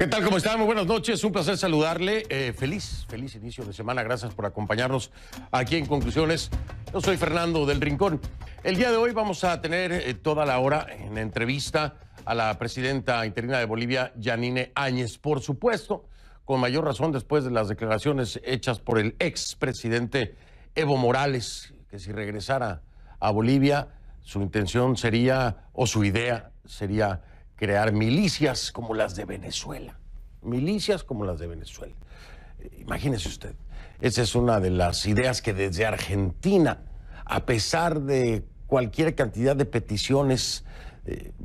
¿Qué tal? ¿Cómo están? Muy buenas noches. Un placer saludarle. Feliz inicio de semana. Gracias por acompañarnos aquí en Conclusiones. Yo soy Fernando del Rincón. El día de hoy vamos a tener toda la hora en entrevista a la presidenta interina de Bolivia, Yanine Áñez. Por supuesto, con mayor razón después de las declaraciones hechas por el expresidente Evo Morales, que si regresara a Bolivia, su intención sería, o su idea sería, crear milicias como las de Venezuela. Milicias como las de Venezuela. Imagínese usted, esa es una de las ideas que desde Argentina, a pesar de cualquier cantidad de peticiones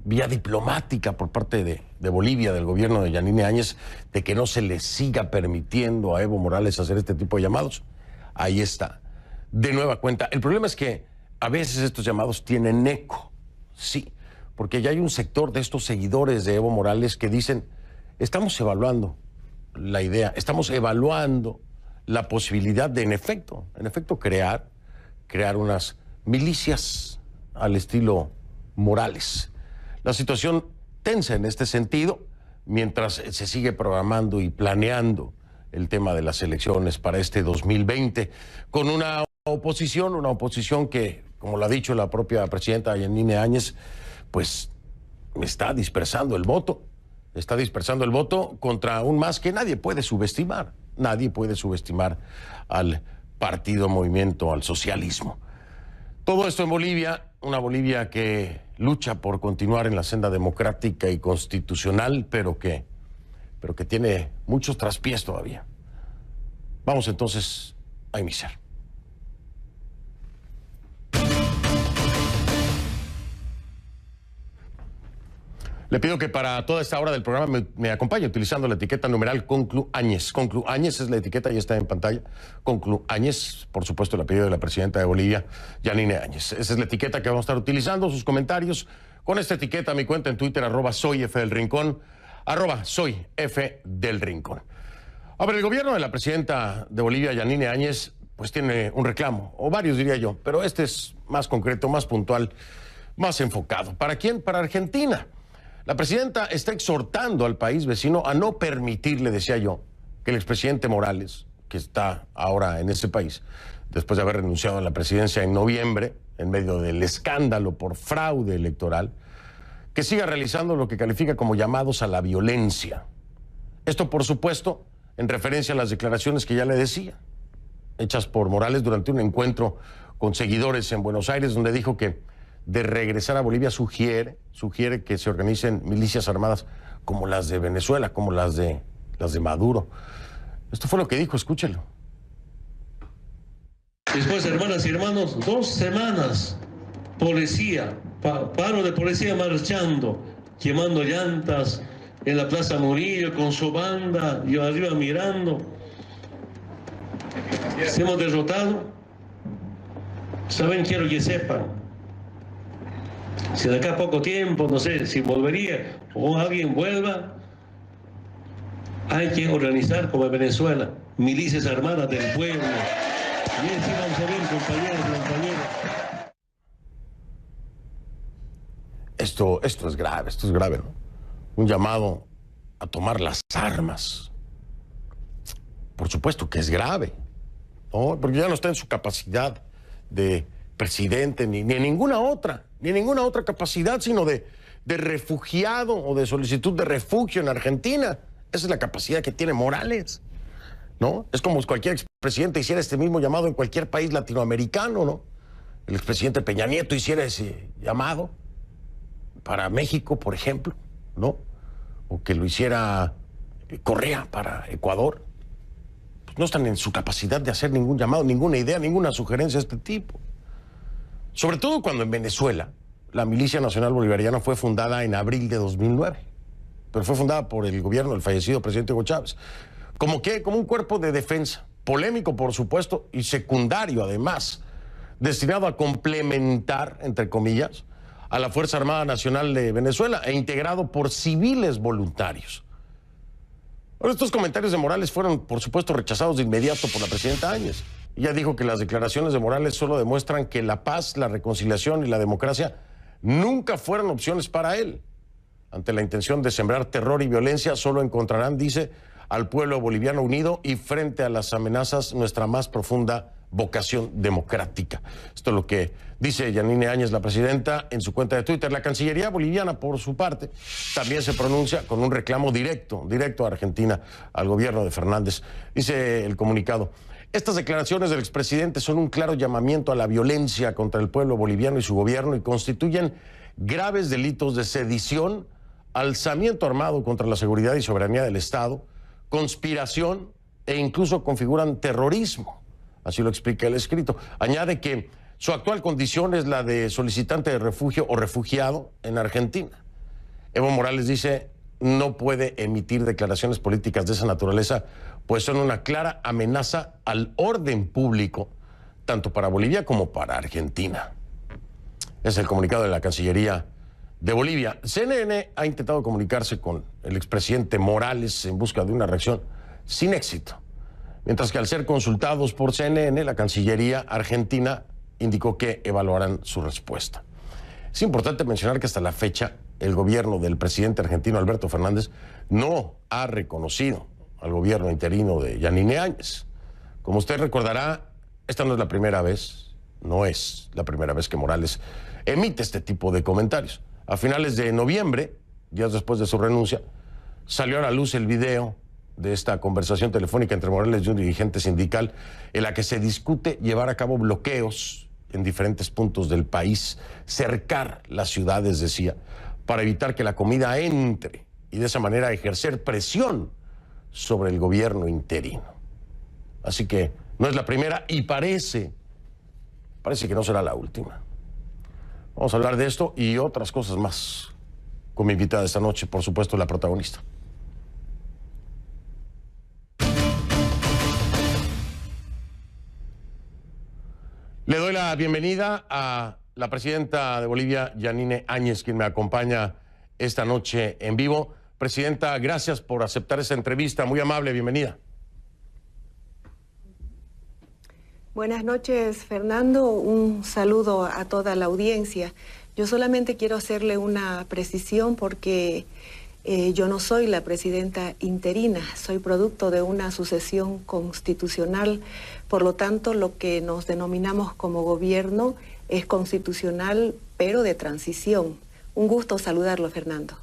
vía diplomática por parte de Bolivia, del gobierno de Yanine Áñez, de que no se le siga permitiendo a Evo Morales hacer este tipo de llamados, ahí está, de nueva cuenta. El problema es que a veces estos llamados tienen eco, sí, porque ya hay un sector de estos seguidores de Evo Morales que dicen, estamos evaluando la idea, estamos evaluando la posibilidad de, en efecto, crear unas milicias al estilo Morales. La situación tensa en este sentido, mientras se sigue programando y planeando el tema de las elecciones para este 2020, con una oposición que, como lo ha dicho la propia presidenta Yanine Áñez, pues está dispersando el voto contra un MAS que nadie puede subestimar al partido Movimiento al Socialismo. Todo esto en Bolivia, una Bolivia que lucha por continuar en la senda democrática y constitucional, pero que tiene muchos traspiés todavía. Vamos entonces a iniciar. Le pido que para toda esta hora del programa me acompañe utilizando la etiqueta numeral Conclu Áñez. Conclu Áñez es la etiqueta, ya está en pantalla. Conclu Áñez, por supuesto, el apellido de la presidenta de Bolivia, Yanine Áñez. Esa es la etiqueta que vamos a estar utilizando. Sus comentarios con esta etiqueta, mi cuenta en Twitter, @soyfdelrincón, @soyfdelrincón. A ver, el gobierno de la presidenta de Bolivia, Yanine Áñez, pues tiene un reclamo, o varios diría yo, pero este es más concreto, más puntual, más enfocado. ¿Para quién? Para Argentina. La presidenta está exhortando al país vecino a no permitirle, decía yo, que el expresidente Morales, que está ahora en ese país, después de haber renunciado a la presidencia en noviembre, en medio del escándalo por fraude electoral, que siga realizando lo que califica como llamados a la violencia. Esto, por supuesto, en referencia a las declaraciones que ya le decía, hechas por Morales durante un encuentro con seguidores en Buenos Aires, donde dijo que de regresar a Bolivia sugiere que se organicen milicias armadas como las de Venezuela, como las de Maduro. Esto fue lo que dijo, escúchelo. Después, hermanas y hermanos, 2 semanas, policía, paro de policía marchando, quemando llantas en la Plaza Murillo con su banda, yo arriba mirando. Se hemos derrotado. Saben, quiero que sepan. Si de acá a poco tiempo, no sé, si volvería o alguien vuelva, hay que organizar como en Venezuela, milicias armadas del pueblo. Bien, sí, vamos a ver, compañeros y compañeras. Esto es grave, ¿no? Un llamado a tomar las armas. Por supuesto que es grave, ¿no? Porque ya no está en su capacidad de presidente ni en ninguna otra capacidad, sino de refugiado o de solicitud de refugio en Argentina. Esa es la capacidad que tiene Morales, ¿no? Es como si cualquier expresidente hiciera este mismo llamado en cualquier país latinoamericano, ¿no? El expresidente Peña Nieto hiciera ese llamado para México, por ejemplo, ¿no? O que lo hiciera Correa para Ecuador. Pues no están en su capacidad de hacer ningún llamado, ninguna idea, ninguna sugerencia de este tipo. Sobre todo cuando en Venezuela la Milicia Nacional Bolivariana fue fundada en abril de 2009, pero fue fundada por el gobierno del fallecido presidente Hugo Chávez. Como un cuerpo de defensa, polémico por supuesto, y secundario además, destinado a complementar, entre comillas, a la Fuerza Armada Nacional de Venezuela e integrado por civiles voluntarios. Ahora, estos comentarios de Morales fueron, por supuesto, rechazados de inmediato por la presidenta Áñez. Ella dijo que las declaraciones de Morales solo demuestran que la paz, la reconciliación y la democracia nunca fueron opciones para él. ante la intención de sembrar terror y violencia, solo encontrarán, dice, al pueblo boliviano unido y frente a las amenazas, nuestra más profunda vocación democrática. Esto es lo que dice Yanine Áñez, la presidenta, en su cuenta de Twitter. La Cancillería boliviana, por su parte, también se pronuncia con un reclamo directo a Argentina, al gobierno de Fernández. Dice el comunicado: estas declaraciones del expresidente son un claro llamamiento a la violencia contra el pueblo boliviano y su gobierno y constituyen graves delitos de sedición, alzamiento armado contra la seguridad y soberanía del Estado, conspiración e incluso configuran terrorismo. Así lo explica el escrito. Añade que su actual condición es la de solicitante de refugio o refugiado en Argentina. Evo Morales dice: no puede emitir declaraciones políticas de esa naturaleza, pues son una clara amenaza al orden público, tanto para Bolivia como para Argentina. Es el comunicado de la Cancillería de Bolivia. CNN ha intentado comunicarse con el expresidente Morales en busca de una reacción sin éxito. Mientras que al ser consultados por CNN, la Cancillería argentina indicó que evaluarán su respuesta. Es importante mencionar que hasta la fecha el gobierno del presidente argentino Alberto Fernández no ha reconocido al gobierno interino de Yanine Áñez. Como usted recordará, esta no es la primera vez, que Morales emite este tipo de comentarios. A finales de noviembre, días después de su renuncia, salió a la luz el video de esta conversación telefónica entre Morales y un dirigente sindical en la que se discute llevar a cabo bloqueos en diferentes puntos del país, cercar las ciudades, decía, para evitar que la comida entre y de esa manera ejercer presión sobre el gobierno interino. Así que no es la primera y parece que no será la última. Vamos a hablar de esto y otras cosas más con mi invitada esta noche, por supuesto, la protagonista. Le doy la bienvenida a la presidenta de Bolivia, Yanine Áñez, quien me acompaña esta noche en vivo. Presidenta, gracias por aceptar esta entrevista. Muy amable, bienvenida. Buenas noches, Fernando. Un saludo a toda la audiencia. Yo solamente quiero hacerle una precisión porque yo no soy la presidenta interina, soy producto de una sucesión constitucional. Por lo tanto, lo que nos denominamos como gobierno es constitucional, pero de transición. Un gusto saludarlo, Fernando.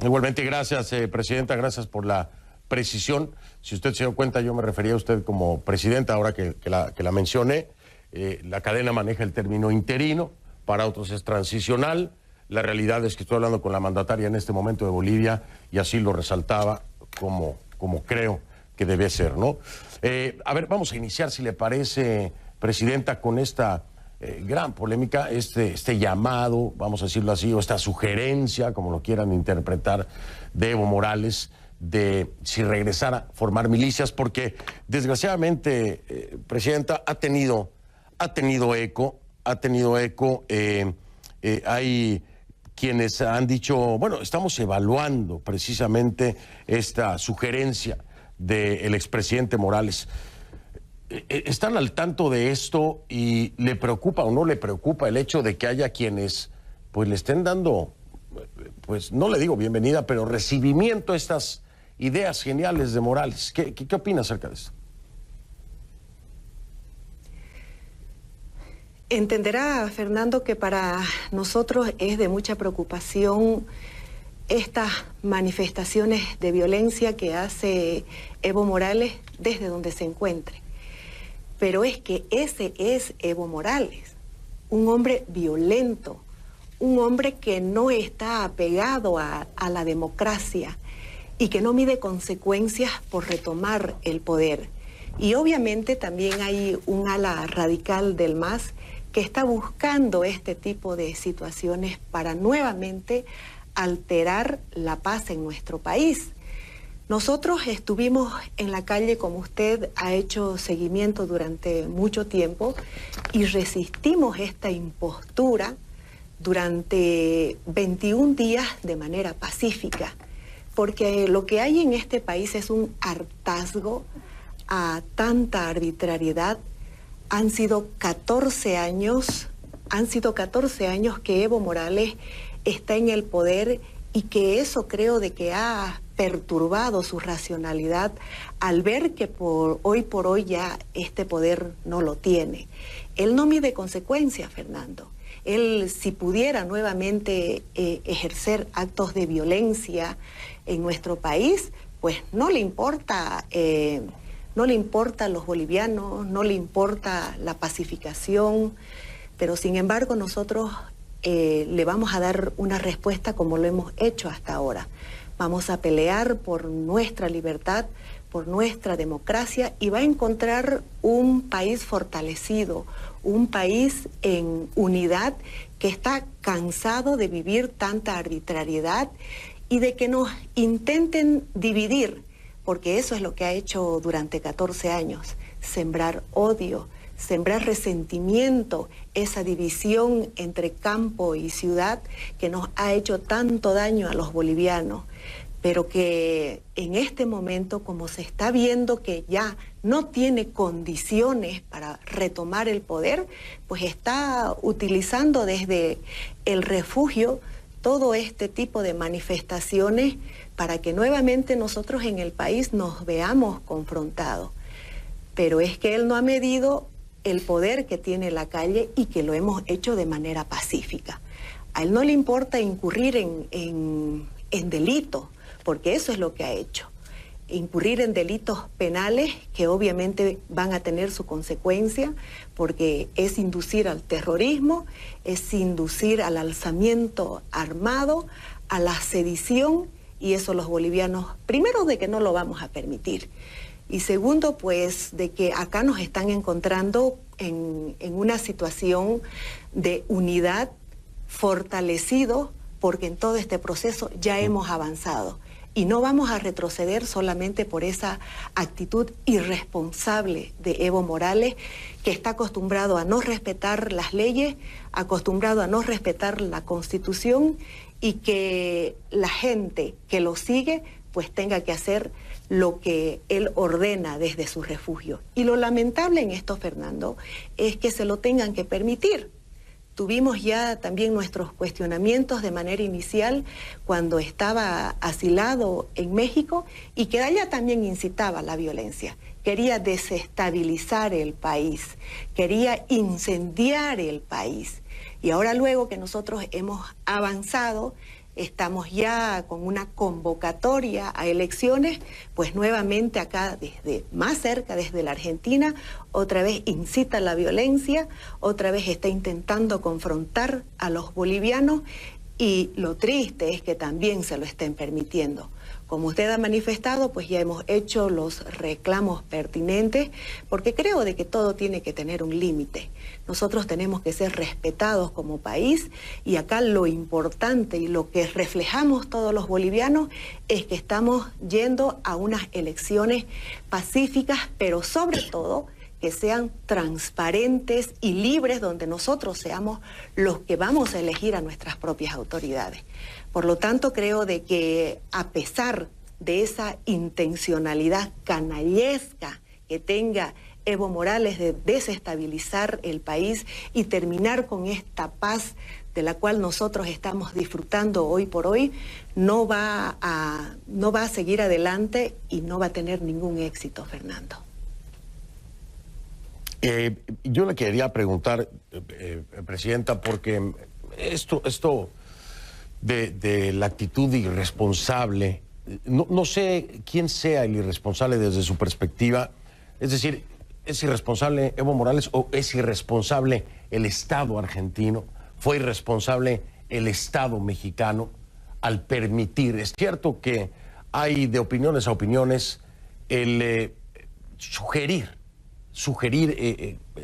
Igualmente, gracias, presidenta, gracias por la precisión. Si usted se dio cuenta, yo me refería a usted como presidenta, ahora que la mencioné. La cadena maneja el término interino, para otros es transicional. La realidad es que estoy hablando con la mandataria en este momento de Bolivia y así lo resaltaba como creo que debe ser, ¿no? A ver, vamos a iniciar, si le parece, presidenta, con esta gran polémica, este llamado, vamos a decirlo así, o esta sugerencia, como lo quieran interpretar, de Evo Morales, de si regresara a formar milicias, porque desgraciadamente, presidenta, ha tenido eco, hay quienes han dicho, bueno, estamos evaluando precisamente esta sugerencia del expresidente Morales. ¿Están al tanto de esto y le preocupa o no le preocupa el hecho de que haya quienes pues le estén dando, pues no le digo bienvenida, pero recibimiento a estas ideas geniales de Morales? ¿Qué opina acerca de esto? Entenderá, Fernando, que para nosotros es de mucha preocupación estas manifestaciones de violencia que hace Evo Morales desde donde se encuentre. Pero es que ese es Evo Morales, un hombre violento, un hombre que no está apegado a la democracia y que no mide consecuencias por retomar el poder. Y obviamente también hay un ala radical del MAS que está buscando este tipo de situaciones para nuevamente alterar la paz en nuestro país. Nosotros estuvimos en la calle, como usted ha hecho seguimiento durante mucho tiempo, y resistimos esta impostura durante 21 días de manera pacífica, porque lo que hay en este país es un hartazgo a tanta arbitrariedad. Han sido 14 años que Evo Morales está en el poder y que eso creo de que ha perturbado su racionalidad al ver que hoy por hoy ya este poder no lo tiene. Él no mide consecuencias, Fernando. Él, si pudiera nuevamente ejercer actos de violencia en nuestro país, pues no le importa a los bolivianos, no le importa la pacificación, pero sin embargo nosotros le vamos a dar una respuesta como lo hemos hecho hasta ahora. Vamos a pelear por nuestra libertad, por nuestra democracia y va a encontrar un país fortalecido, un país en unidad que está cansado de vivir tanta arbitrariedad y de que nos intenten dividir, porque eso es lo que ha hecho durante 14 años, sembrar odio, sembrar resentimiento, esa división entre campo y ciudad que nos ha hecho tanto daño a los bolivianos, pero que en este momento, como se está viendo que ya no tiene condiciones para retomar el poder, pues está utilizando desde el refugio todo este tipo de manifestaciones para que nuevamente nosotros en el país nos veamos confrontados. Pero es que él no ha medido el poder que tiene la calle y que lo hemos hecho de manera pacífica. A él no le importa incurrir en delitos, porque eso es lo que ha hecho. Incurrir en delitos penales que obviamente van a tener su consecuencia, porque es inducir al terrorismo, es inducir al alzamiento armado, a la sedición, y eso los bolivianos, primero, de que no lo vamos a permitir. Y segundo, pues, de que acá nos están encontrando en una situación de unidad, fortalecido, porque en todo este proceso ya hemos avanzado. Y no vamos a retroceder solamente por esa actitud irresponsable de Evo Morales, que está acostumbrado a no respetar las leyes, acostumbrado a no respetar la Constitución, y que la gente que lo sigue pues tenga que hacer lo que él ordena desde su refugio. Y lo lamentable en esto, Fernando, es que se lo tengan que permitir. Tuvimos ya también nuestros cuestionamientos de manera inicial cuando estaba asilado en México y que allá también incitaba a la violencia. Quería desestabilizar el país, quería incendiar el país. Y ahora, luego que nosotros hemos avanzado, estamos ya con una convocatoria a elecciones, pues nuevamente acá, desde más cerca, desde la Argentina, otra vez incita a la violencia, otra vez está intentando confrontar a los bolivianos, y lo triste es que también se lo estén permitiendo. Como usted ha manifestado, pues ya hemos hecho los reclamos pertinentes, porque creo de que todo tiene que tener un límite. Nosotros tenemos que ser respetados como país, y acá lo importante y lo que reflejamos todos los bolivianos es que estamos yendo a unas elecciones pacíficas, pero sobre todo que sean transparentes y libres, donde nosotros seamos los que vamos a elegir a nuestras propias autoridades. Por lo tanto, creo de que a pesar de esa intencionalidad canallesca que tenga Evo Morales de desestabilizar el país y terminar con esta paz de la cual nosotros estamos disfrutando hoy por hoy, no va a seguir adelante y no va a tener ningún éxito, Fernando. Yo le quería preguntar, Presidenta, porque esto de la actitud irresponsable, no sé quién sea el irresponsable desde su perspectiva. Es decir, ¿es irresponsable Evo Morales o es irresponsable el Estado argentino? ¿Fue irresponsable el Estado mexicano al permitir? Es cierto que hay de opiniones a opiniones el sugerir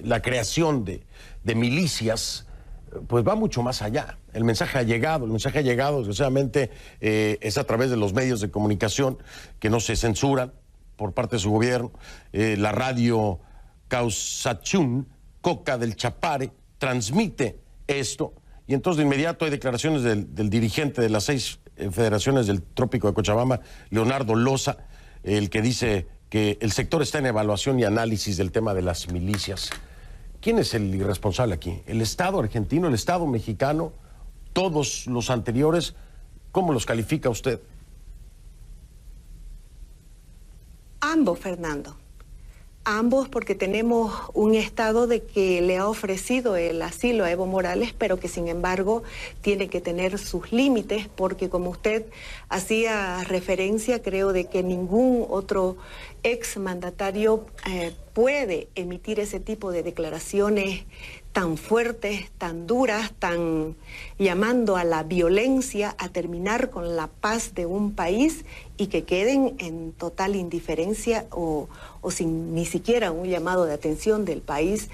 la creación de milicias, pues va mucho más allá. El mensaje ha llegado, desgraciadamente es a través de los medios de comunicación que no se censuran por parte de su gobierno. La radio Causachún, Coca del Chapare, transmite esto, y entonces de inmediato hay declaraciones del dirigente de las 6 federaciones del Trópico de Cochabamba, Leonardo Loza, el que dice que el sector está en evaluación y análisis del tema de las milicias. ¿Quién es el irresponsable aquí? ¿El Estado argentino, el Estado mexicano todos los anteriores. ¿Cómo los califica usted? Ambos, Fernando. Ambos, porque tenemos un Estado de que le ha ofrecido el asilo a Evo Morales, pero que sin embargo tiene que tener sus límites, porque como usted hacía referencia, creo de que ningún otro exmandatario puede emitir ese tipo de declaraciones tan fuertes, tan duras, tan llamando a la violencia, a terminar con la paz de un país y que queden en total indiferencia o sin ni siquiera un llamado de atención del país,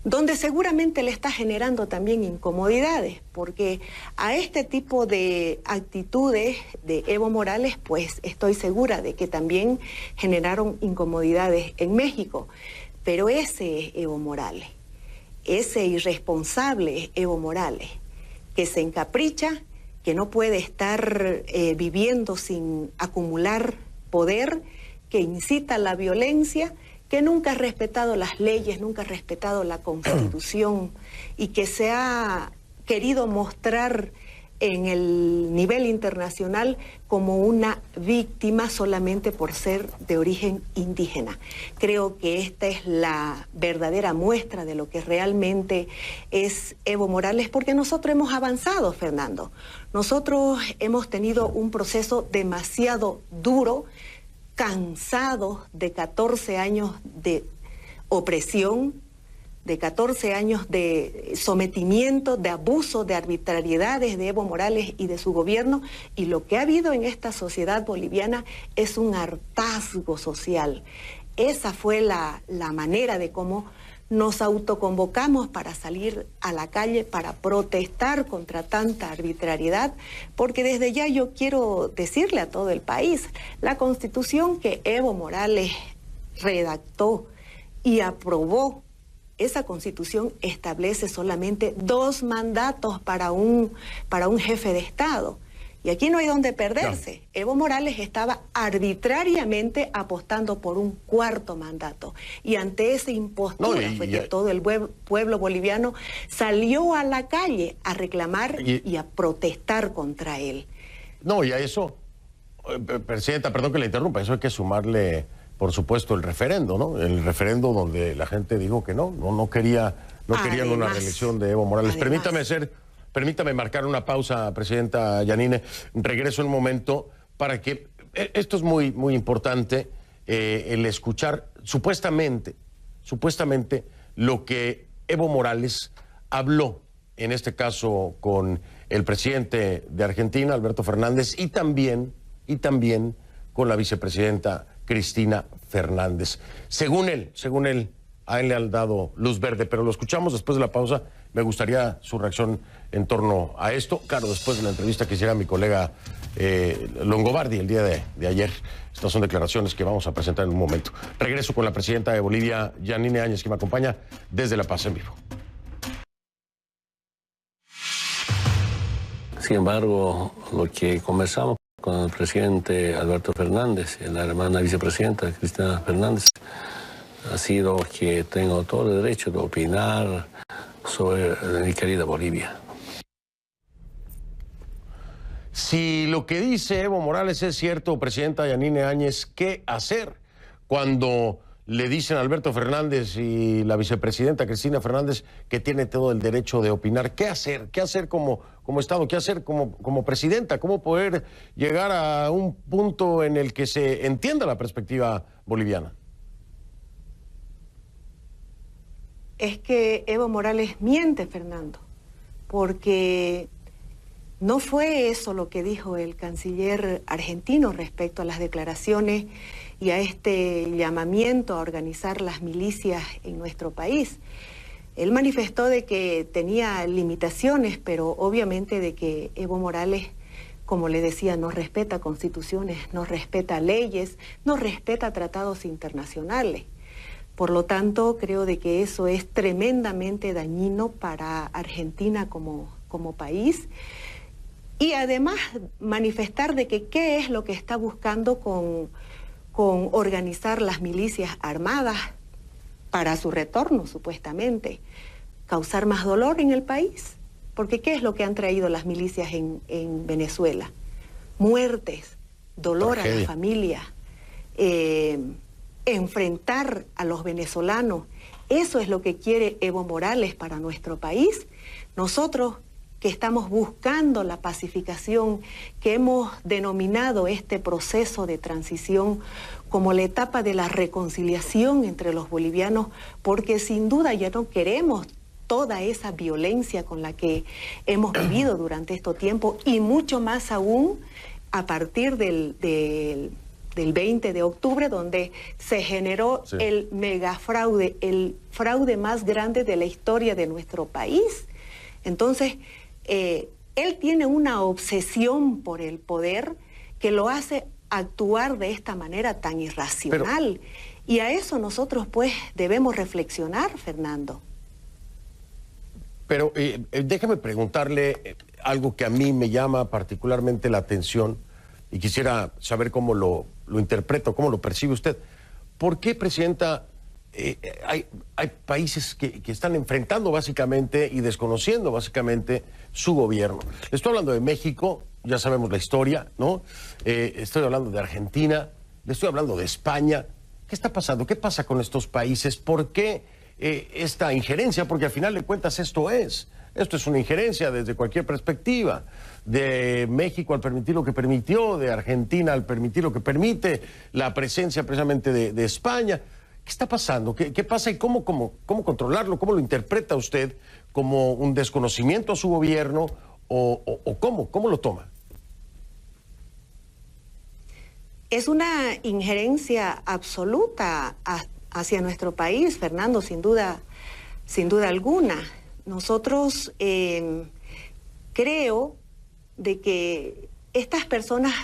donde seguramente le está generando también incomodidades, porque a este tipo de actitudes de Evo Morales, pues estoy segura de que también generaron incomodidades en México. Pero ese es Evo Morales. Ese irresponsable Evo Morales, que se encapricha, que no puede estar viviendo sin acumular poder, que incita a la violencia, que nunca ha respetado las leyes, nunca ha respetado la Constitución y que se ha querido mostrar en el nivel internacional como una víctima solamente por ser de origen indígena. Creo que esta es la verdadera muestra de lo que realmente es Evo Morales, porque nosotros hemos avanzado, Fernando. Nosotros hemos tenido un proceso demasiado duro, cansado de 14 años de opresión, de 14 años de sometimiento, de abuso, de arbitrariedades de Evo Morales y de su gobierno, y lo que ha habido en esta sociedad boliviana es un hartazgo social. Esa fue la manera de cómo nos autoconvocamos para salir a la calle, para protestar contra tanta arbitrariedad, porque desde ya yo quiero decirle a todo el país, la Constitución que Evo Morales redactó y aprobó, esa Constitución establece solamente 2 mandatos para un jefe de Estado. Y aquí no hay donde perderse. No. Evo Morales estaba arbitrariamente apostando por un 4º mandato. Y ante esa impostura fue que todo el pueblo boliviano salió a la calle a reclamar y a protestar contra él. No, y a eso, Presidenta, perdón que le interrumpa, eso hay que sumarle, por supuesto, el referendo, ¿no? El referendo donde la gente dijo que no querían una reelección de Evo Morales. Permítame marcar una pausa, Presidenta Yanine. Regreso en un momento para que... Esto es muy, muy importante, el escuchar supuestamente lo que Evo Morales habló, en este caso con el presidente de Argentina, Alberto Fernández, y también con la vicepresidenta Cristina Fernández. Según él, a él le han dado luz verde, pero lo escuchamos después de la pausa. Me gustaría su reacción en torno a esto. Claro, después de la entrevista que hiciera mi colega Longobardi el día de ayer. Estas son declaraciones que vamos a presentar en un momento. Regreso con la presidenta de Bolivia, Yanine Áñez, que me acompaña desde La Paz en vivo. Sin embargo, lo que conversamos con el presidente Alberto Fernández y la hermana vicepresidenta Cristina Fernández ha sido que tengo todo el derecho de opinar sobre mi querida Bolivia. Si lo que dice Evo Morales es cierto, Presidenta Yanine Áñez, ¿qué hacer cuando le dicen a Alberto Fernández y la vicepresidenta Cristina Fernández que tiene todo el derecho de opinar? ¿Qué hacer? ¿Qué hacer como Estado? ¿Qué hacer como presidenta? ¿Cómo poder llegar a un punto en el que se entienda la perspectiva boliviana? Es que Evo Morales miente, Fernando, porque no fue eso lo que dijo el canciller argentino respecto a las declaraciones y a este llamamiento a organizar las milicias en nuestro país. Él manifestó de que tenía limitaciones, pero obviamente de que Evo Morales, como le decía, no respeta constituciones, no respeta leyes, no respeta tratados internacionales. Por lo tanto, creo de que eso es tremendamente dañino para Argentina como país. Y además manifestar de que qué es lo que está buscando con organizar las milicias armadas para su retorno, supuestamente. Causar más dolor en el país. Porque ¿qué es lo que han traído las milicias en Venezuela? Muertes, dolor a la familia, enfrentar a los venezolanos. Eso es lo que quiere Evo Morales para nuestro país. Nosotros que estamos buscando la pacificación, que hemos denominado este proceso de transición como la etapa de la reconciliación entre los bolivianos, porque sin duda ya no queremos toda esa violencia con la que hemos vivido durante este tiempo, y mucho más aún a partir del 20 de octubre, donde se generó el megafraude, el fraude más grande de la historia de nuestro país. Entonces, él tiene una obsesión por el poder que lo hace actuar de esta manera tan irracional. Y a eso nosotros, pues, debemos reflexionar, Fernando. Pero déjame preguntarle algo que a mí me llama particularmente la atención y quisiera saber cómo lo interpreta, cómo lo percibe usted. ¿Por qué, Presidenta, hay países que están enfrentando básicamente y desconociendo básicamente su gobierno? Le estoy hablando de México, ya sabemos la historia, ¿no? Estoy hablando de Argentina, le estoy hablando de España. ¿Qué está pasando? ¿Qué pasa con estos países? ¿Por qué esta injerencia? Porque al final de cuentas esto es una injerencia desde cualquier perspectiva. De México al permitir lo que permitió, de Argentina al permitir lo que permite, la presencia precisamente de España. ¿Qué está pasando? ¿Qué pasa y cómo controlarlo? ¿Cómo lo interpreta usted? ¿Como un desconocimiento a su gobierno o cómo lo toma? Es una injerencia absoluta hacia nuestro país, Fernando, sin duda alguna. Nosotros creo de que estas personas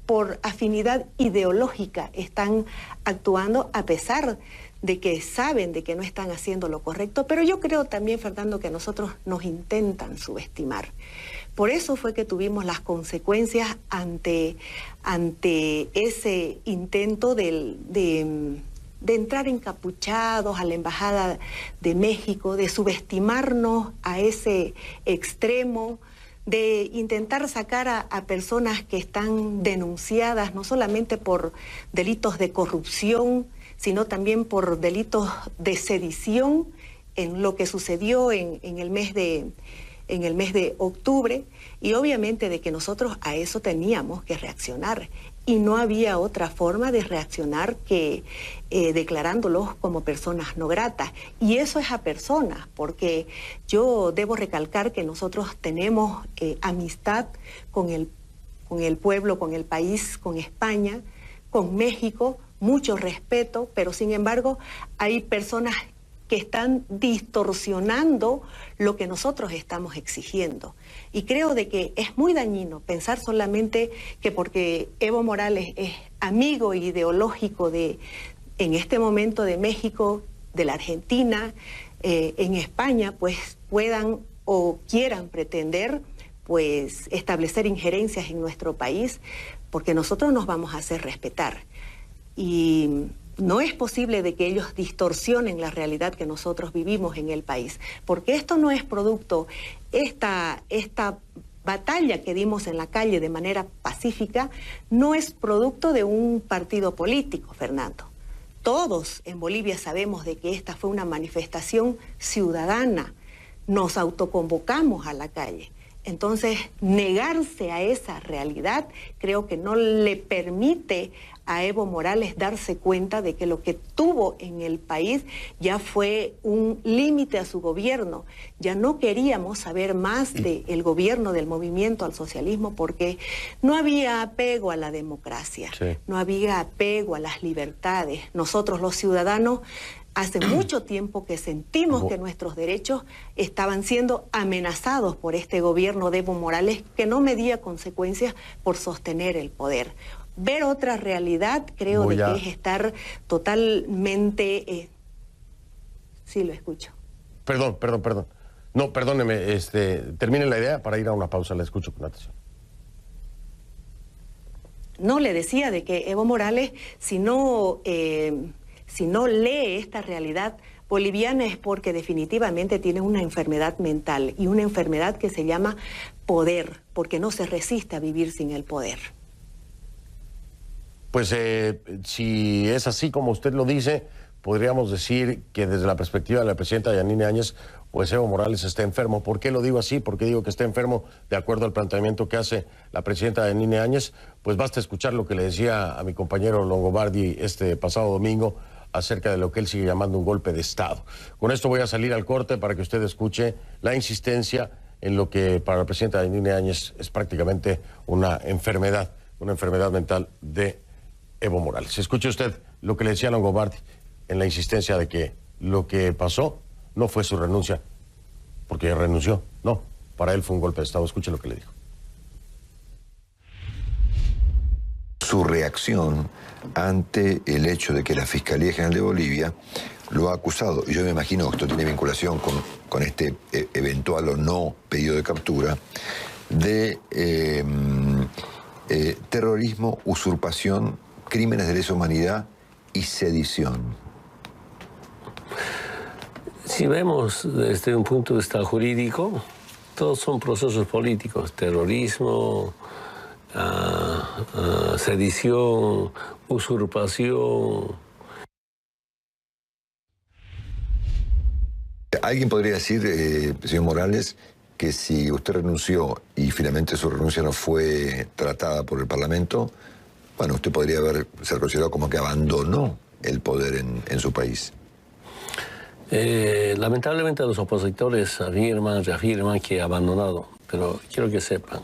por afinidad ideológica están actuando a pesar de que saben de que no están haciendo lo correcto, pero yo creo también, Fernando, que a nosotros nos intentan subestimar. Por eso fue que tuvimos las consecuencias ante ese intento de entrar encapuchados a la Embajada de México, de subestimarnos a ese extremo, de intentar sacar a personas que están denunciadas no solamente por delitos de corrupción, sino también por delitos de sedición, en lo que sucedió en el mes de octubre, y obviamente de que nosotros a eso teníamos que reaccionar. Y no había otra forma de reaccionar que declarándolos como personas no gratas. Y eso es a personas, porque yo debo recalcar que nosotros tenemos amistad con el pueblo, con el país, con España, con México, mucho respeto, pero sin embargo hay personas que están distorsionando lo que nosotros estamos exigiendo. Y creo de que es muy dañino pensar solamente que porque Evo Morales es amigo ideológico en este momento de México, de la Argentina, en España, pues puedan o quieran pretender pues establecer injerencias en nuestro país, porque nosotros nos vamos a hacer respetar. Y no es posible de que ellos distorsionen la realidad que nosotros vivimos en el país, porque esto no es producto, esta batalla que dimos en la calle de manera pacífica, no es producto de un partido político, Fernando. Todos en Bolivia sabemos de que esta fue una manifestación ciudadana, nos autoconvocamos a la calle. Entonces, negarse a esa realidad creo que no le permite a Evo Morales darse cuenta de que lo que tuvo en el país ya fue un límite a su gobierno. Ya no queríamos saber más del gobierno del movimiento al socialismo porque no había apego a la democracia, no había apego a las libertades. Nosotros los ciudadanos hace mucho tiempo que sentimos que nuestros derechos estaban siendo amenazados por este gobierno de Evo Morales que no medía consecuencias por sostener el poder. Ver otra realidad creo que es estar totalmente... Sí, lo escucho. Perdón. No, perdóneme, termine la idea para ir a una pausa, la escucho con atención. No, le decía de que Evo Morales, si no lee esta realidad, boliviana es porque definitivamente tiene una enfermedad mental y una enfermedad que se llama poder, porque no se resiste a vivir sin el poder. Pues si es así como usted lo dice, podríamos decir que desde la perspectiva de la presidenta Yanine Áñez, pues Evo Morales está enfermo. ¿Por qué lo digo así? ¿Por qué digo que está enfermo de acuerdo al planteamiento que hace la presidenta Yanine Áñez? Pues basta escuchar lo que le decía a mi compañero Longobardi este pasado domingo acerca de lo que él sigue llamando un golpe de Estado. Con esto voy a salir al corte para que usted escuche la insistencia en lo que para la presidenta Yanine Áñez es prácticamente una enfermedad mental de Evo Morales. Escuche usted lo que le decía Longobardi en la insistencia de que lo que pasó no fue su renuncia, porque ella renunció. No, para él fue un golpe de Estado. Escuche lo que le dijo. Su reacción ante el hecho de que la Fiscalía General de Bolivia lo ha acusado, y yo me imagino que esto tiene vinculación con este eventual o no pedido de captura, de terrorismo, usurpación, crímenes de lesa humanidad y sedición. Si vemos desde un punto de vista jurídico, todos son procesos políticos: terrorismo, sedición, usurpación. Alguien podría decir, señor Morales, que si usted renunció y finalmente su renuncia no fue tratada por el Parlamento, bueno, usted podría ser considerado como que abandonó el poder en su país. Lamentablemente los opositores reafirman que ha abandonado, pero quiero que sepan,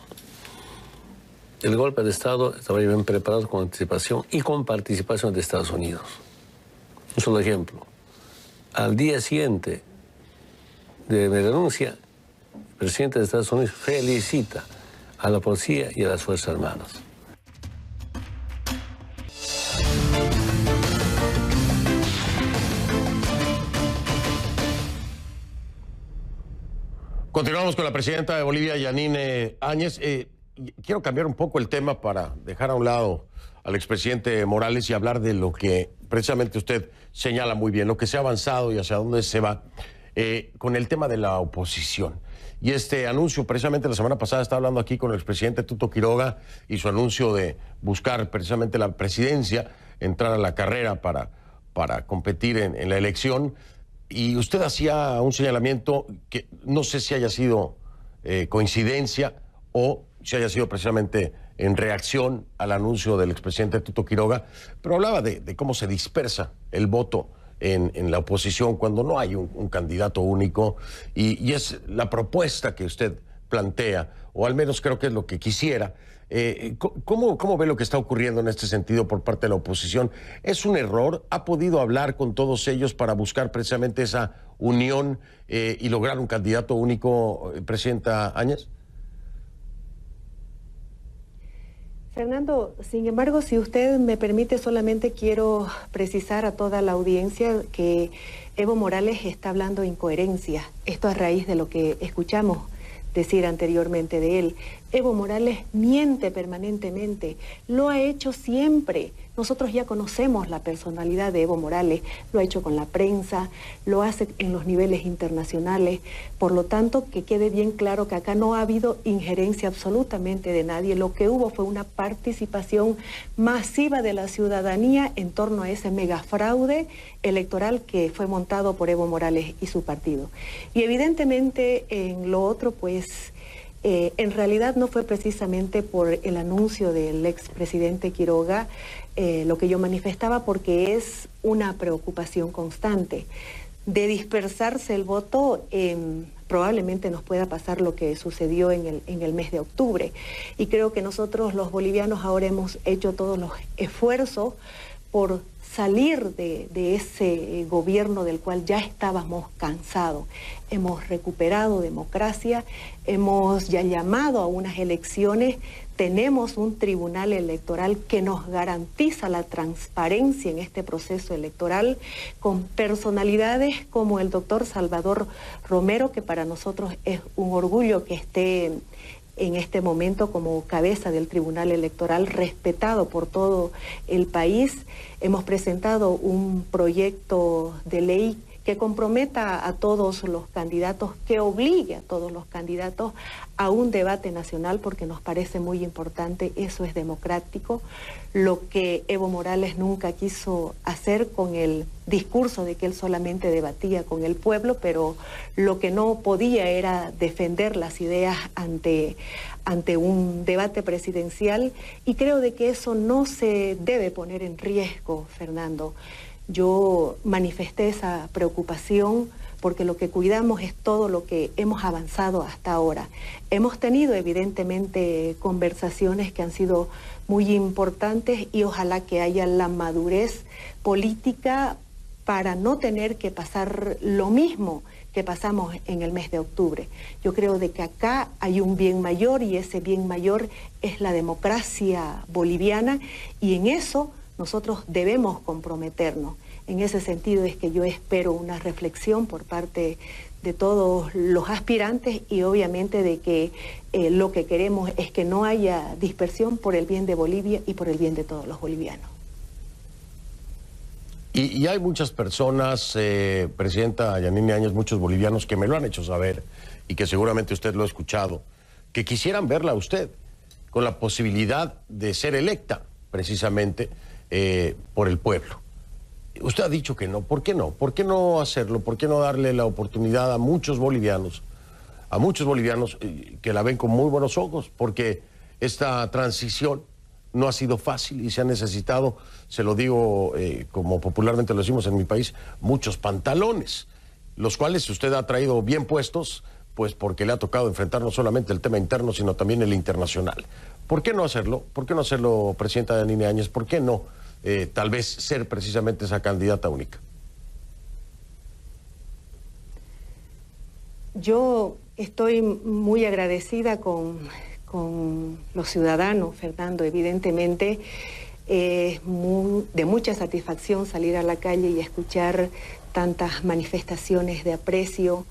el golpe de Estado estaba bien preparado con anticipación y con participación de Estados Unidos. Un solo ejemplo: al día siguiente de mi renuncia, el presidente de Estados Unidos felicita a la policía y a las Fuerzas Armadas. Continuamos con la presidenta de Bolivia, Yanine Áñez. Quiero cambiar un poco el tema para dejar a un lado al expresidente Morales y hablar de lo que precisamente usted señala muy bien, lo que se ha avanzado y hacia dónde se va con el tema de la oposición. Y este anuncio, precisamente la semana pasada estaba hablando aquí con el expresidente Tuto Quiroga y su anuncio de buscar precisamente la presidencia, entrar a la carrera para competir en la elección. Y usted hacía un señalamiento que no sé si haya sido coincidencia o si haya sido precisamente en reacción al anuncio del expresidente Tuto Quiroga, pero hablaba de cómo se dispersa el voto en la oposición cuando no hay un candidato único y es la propuesta que usted plantea, o al menos creo que es lo que quisiera. ¿Cómo ve lo que está ocurriendo en este sentido por parte de la oposición? ¿Es un error? ¿Ha podido hablar con todos ellos para buscar precisamente esa unión y lograr un candidato único, presidenta Áñez? Fernando, sin embargo, si usted me permite, solamente quiero precisar a toda la audiencia que Evo Morales está hablando incoherencias. Esto a raíz de lo que escuchamos decir anteriormente de él. Evo Morales miente permanentemente, lo ha hecho siempre. Nosotros ya conocemos la personalidad de Evo Morales, lo ha hecho con la prensa, lo hace en los niveles internacionales. Por lo tanto, que quede bien claro que acá no ha habido injerencia absolutamente de nadie. Lo que hubo fue una participación masiva de la ciudadanía en torno a ese megafraude electoral que fue montado por Evo Morales y su partido. Y evidentemente en lo otro, pues, en realidad no fue precisamente por el anuncio del expresidente Quiroga lo que yo manifestaba, porque es una preocupación constante. De dispersarse el voto, probablemente nos pueda pasar lo que sucedió en el mes de octubre. Y creo que nosotros los bolivianos ahora hemos hecho todos los esfuerzos por salir de ese gobierno del cual ya estábamos cansados. Hemos recuperado democracia, hemos ya llamado a unas elecciones, tenemos un tribunal electoral que nos garantiza la transparencia en este proceso electoral, con personalidades como el doctor Salvador Romero, que para nosotros es un orgullo que esté en este momento como cabeza del Tribunal Electoral, respetado por todo el país. Hemos presentado un proyecto de ley que comprometa a todos los candidatos, que obligue a todos los candidatos a un debate nacional, porque nos parece muy importante, eso es democrático, lo que Evo Morales nunca quiso hacer con el discurso de que él solamente debatía con el pueblo, pero lo que no podía era defender las ideas ante un debate presidencial, y creo de que eso no se debe poner en riesgo, Fernando. Yo manifesté esa preocupación porque lo que cuidamos es todo lo que hemos avanzado hasta ahora. Hemos tenido evidentemente conversaciones que han sido muy importantes y ojalá que haya la madurez política para no tener que pasar lo mismo que pasamos en el mes de octubre. Yo creo de que acá hay un bien mayor y ese bien mayor es la democracia boliviana y en eso nosotros debemos comprometernos. En ese sentido es que yo espero una reflexión por parte de todos los aspirantes y obviamente de que lo que queremos es que no haya dispersión por el bien de Bolivia y por el bien de todos los bolivianos. Y hay muchas personas, Presidenta Yanine Áñez, muchos bolivianos que me lo han hecho saber y que seguramente usted lo ha escuchado, que quisieran verla a usted con la posibilidad de ser electa precisamente por el pueblo. Usted ha dicho que no. ¿Por qué no? ¿Por qué no hacerlo? ¿Por qué no darle la oportunidad a muchos bolivianos que la ven con muy buenos ojos? Porque esta transición no ha sido fácil y se ha necesitado, se lo digo como popularmente lo decimos en mi país, muchos pantalones, los cuales usted ha traído bien puestos, pues porque le ha tocado enfrentar no solamente el tema interno, sino también el internacional. ¿Por qué no hacerlo? ¿Por qué no hacerlo, Presidenta Yanine Áñez? ¿Por qué no tal vez ser precisamente esa candidata única? Yo estoy muy agradecida con los ciudadanos, Fernando. Evidentemente es de mucha satisfacción salir a la calle y escuchar tantas manifestaciones de aprecio,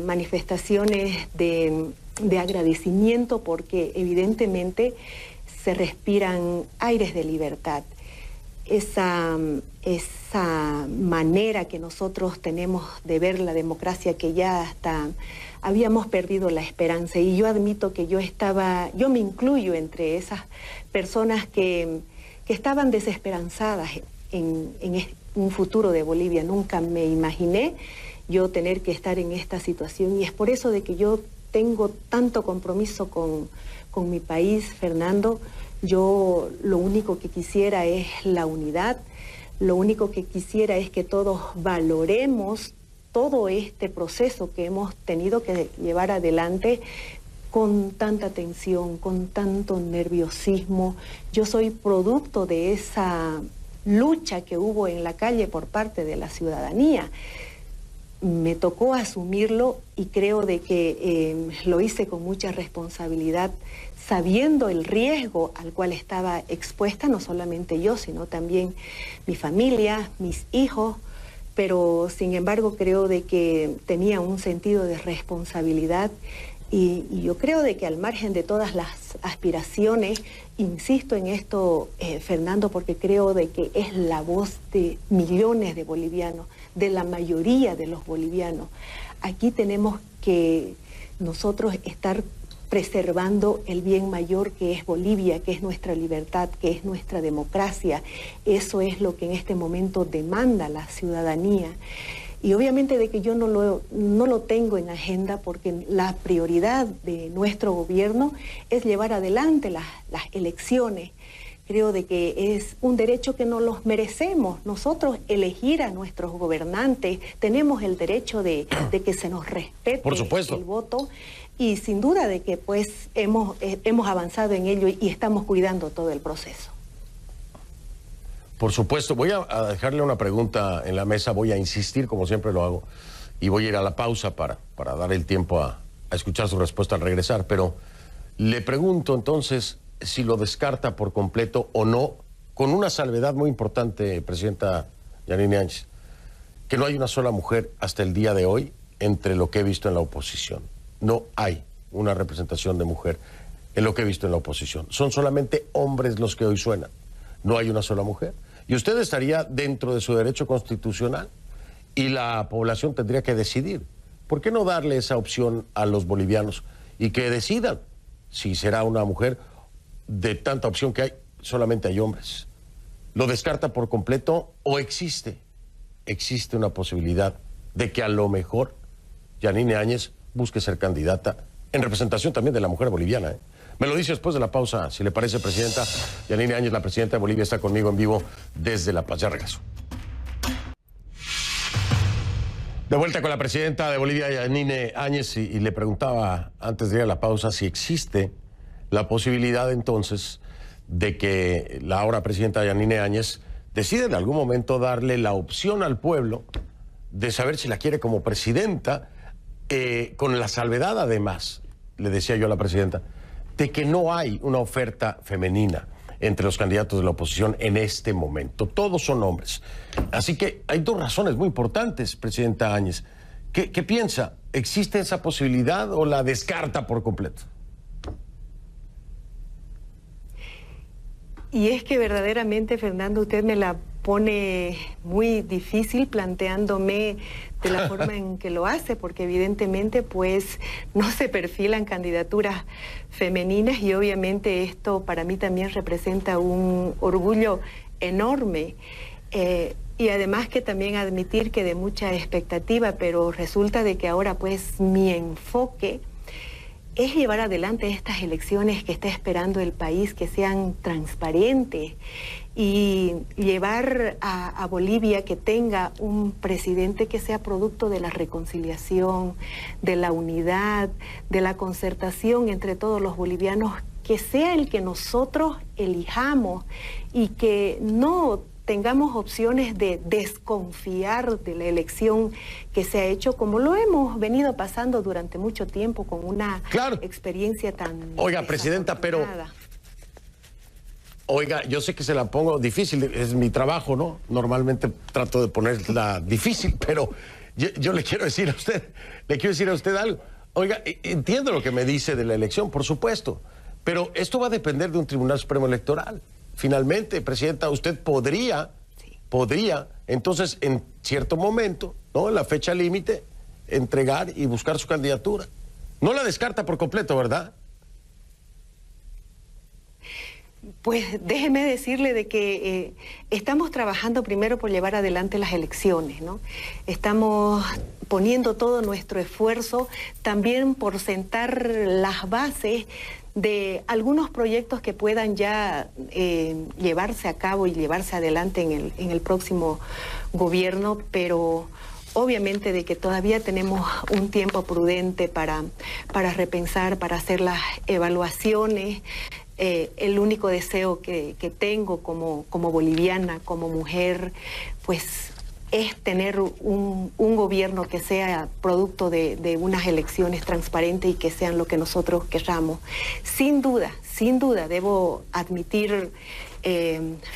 manifestaciones de agradecimiento, porque evidentemente se respiran aires de libertad. Esa manera que nosotros tenemos de ver la democracia, que ya hasta habíamos perdido la esperanza, y yo admito que yo me incluyo entre esas personas que estaban desesperanzadas en un futuro de Bolivia. Nunca me imaginé yo tener que estar en esta situación, y es por eso de que yo tengo tanto compromiso con mi país, Fernando. Yo lo único que quisiera es la unidad, lo único que quisiera es que todos valoremos todo este proceso que hemos tenido que llevar adelante con tanta tensión, con tanto nerviosismo. Yo soy producto de esa lucha que hubo en la calle por parte de la ciudadanía. Me tocó asumirlo y creo de que lo hice con mucha responsabilidad, sabiendo el riesgo al cual estaba expuesta, no solamente yo, sino también mi familia, mis hijos, pero sin embargo creo de que tenía un sentido de responsabilidad y yo creo de que al margen de todas las aspiraciones, insisto en esto, Fernando, porque creo de que es la voz de millones de bolivianos, de la mayoría de los bolivianos. Aquí tenemos que nosotros estar preservando el bien mayor que es Bolivia, que es nuestra libertad, que es nuestra democracia. Eso es lo que en este momento demanda la ciudadanía. Y obviamente de que yo no lo tengo en agenda, porque la prioridad de nuestro gobierno es llevar adelante las elecciones. Creo de que es un derecho que nos los merecemos. Nosotros elegir a nuestros gobernantes, tenemos el derecho de que se nos respete el voto. Y sin duda de que pues hemos avanzado en ello y estamos cuidando todo el proceso. Por supuesto, voy a dejarle una pregunta en la mesa, voy a insistir como siempre lo hago y voy a ir a la pausa para dar el tiempo a escuchar su respuesta al regresar, pero le pregunto entonces si lo descarta por completo o no, con una salvedad muy importante, Presidenta Yanine Áñez, que no hay una sola mujer hasta el día de hoy entre lo que he visto en la oposición. No hay una representación de mujer en lo que he visto en la oposición. Son solamente hombres los que hoy suenan. No hay una sola mujer. Y usted estaría dentro de su derecho constitucional y la población tendría que decidir. ¿Por qué no darle esa opción a los bolivianos y que decidan si será una mujer? De tanta opción que hay, solamente hay hombres. ¿Lo descarta por completo o existe una posibilidad de que a lo mejor Yanine Áñez busque ser candidata en representación también de la mujer boliviana, ¿eh? Me lo dice después de la pausa, si le parece, presidenta. Yanine Áñez, la presidenta de Bolivia, está conmigo en vivo desde La Paz. Ya regreso. De vuelta con la presidenta de Bolivia, Yanine Áñez, y le preguntaba antes de ir a la pausa si existe la posibilidad entonces de que la ahora presidenta Yanine Áñez decide en algún momento darle la opción al pueblo de saber si la quiere como presidenta, con la salvedad además, le decía yo a la presidenta, de que no hay una oferta femenina entre los candidatos de la oposición en este momento. Todos son hombres. Así que hay dos razones muy importantes, presidenta Áñez. ¿Qué piensa? ¿Existe esa posibilidad o la descarta por completo? Y es que verdaderamente, Fernando, usted me la pone muy difícil planteándome de la forma en que lo hace, porque evidentemente pues no se perfilan candidaturas femeninas y obviamente esto para mí también representa un orgullo enorme. Y además que también admitir que de mucha expectativa, pero resulta de que ahora pues mi enfoque es llevar adelante estas elecciones que está esperando el país, que sean transparentes y llevar a Bolivia que tenga un presidente que sea producto de la reconciliación, de la unidad, de la concertación entre todos los bolivianos, que sea el que nosotros elijamos y que no tengamos opciones de desconfiar de la elección que se ha hecho, como lo hemos venido pasando durante mucho tiempo con una experiencia tan... Oiga, presidenta, pero... Oiga, yo sé que se la pongo difícil, es mi trabajo, ¿no? Normalmente trato de ponerla difícil, pero yo le quiero decir a usted algo. Oiga, entiendo lo que me dice de la elección, por supuesto, pero esto va a depender de un Tribunal Supremo Electoral. Finalmente, presidenta, usted podría, entonces, en cierto momento, ¿no?, en la fecha límite, entregar y buscar su candidatura. No la descarta por completo, ¿verdad? Pues déjeme decirle de que estamos trabajando primero por llevar adelante las elecciones, ¿no? Estamos poniendo todo nuestro esfuerzo también por sentar las bases de algunos proyectos que puedan ya llevarse a cabo y llevarse adelante en el próximo gobierno, pero obviamente de que todavía tenemos un tiempo prudente para repensar, para hacer las evaluaciones. El único deseo que tengo como boliviana, como mujer, pues es tener un gobierno que sea producto de unas elecciones transparentes y que sean lo que nosotros queramos. Sin duda, debo admitir,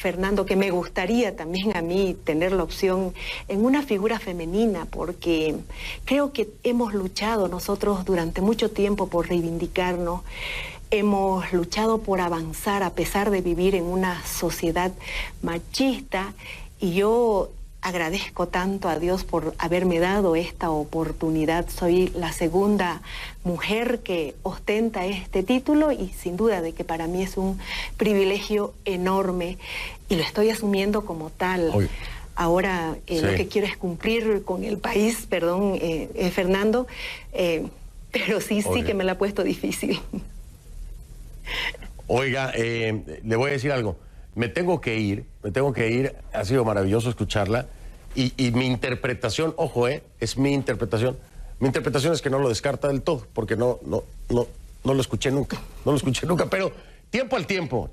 Fernando, que me gustaría también a mí tener la opción en una figura femenina, porque creo que hemos luchado nosotros durante mucho tiempo por reivindicarnos. Hemos luchado por avanzar a pesar de vivir en una sociedad machista, y yo agradezco tanto a Dios por haberme dado esta oportunidad. Soy la segunda mujer que ostenta este título y sin duda de que para mí es un privilegio enorme y lo estoy asumiendo como tal. Oye. Ahora lo que quiero es cumplir con el país, perdón, Fernando, pero sí que me la ha puesto difícil. Oiga, le voy a decir algo. Me tengo que ir. Ha sido maravilloso escucharla. Y mi interpretación, ojo, es mi interpretación. Mi interpretación es que no lo descarta del todo, porque no lo escuché nunca. Pero tiempo al tiempo.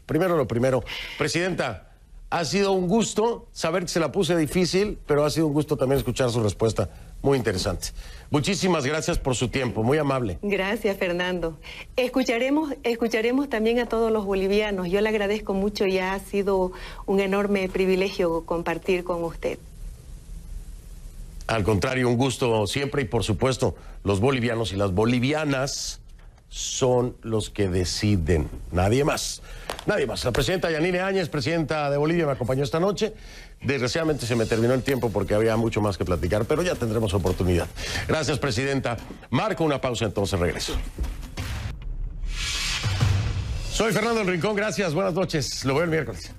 Primero lo primero. Presidenta, ha sido un gusto saber que se la puse difícil, pero ha sido un gusto también escuchar su respuesta. Muy interesante. Muchísimas gracias por su tiempo, muy amable. Gracias, Fernando. Escucharemos también a todos los bolivianos. Yo le agradezco mucho y ha sido un enorme privilegio compartir con usted. Al contrario, un gusto siempre y por supuesto los bolivianos y las bolivianas son los que deciden, nadie más. La presidenta Yanine Áñez, presidenta de Bolivia, me acompañó esta noche. Desgraciadamente se me terminó el tiempo porque había mucho más que platicar, pero ya tendremos oportunidad. Gracias, presidenta. Marco una pausa, entonces regreso. Soy Fernando del Rincón, gracias, buenas noches. Lo veo el miércoles.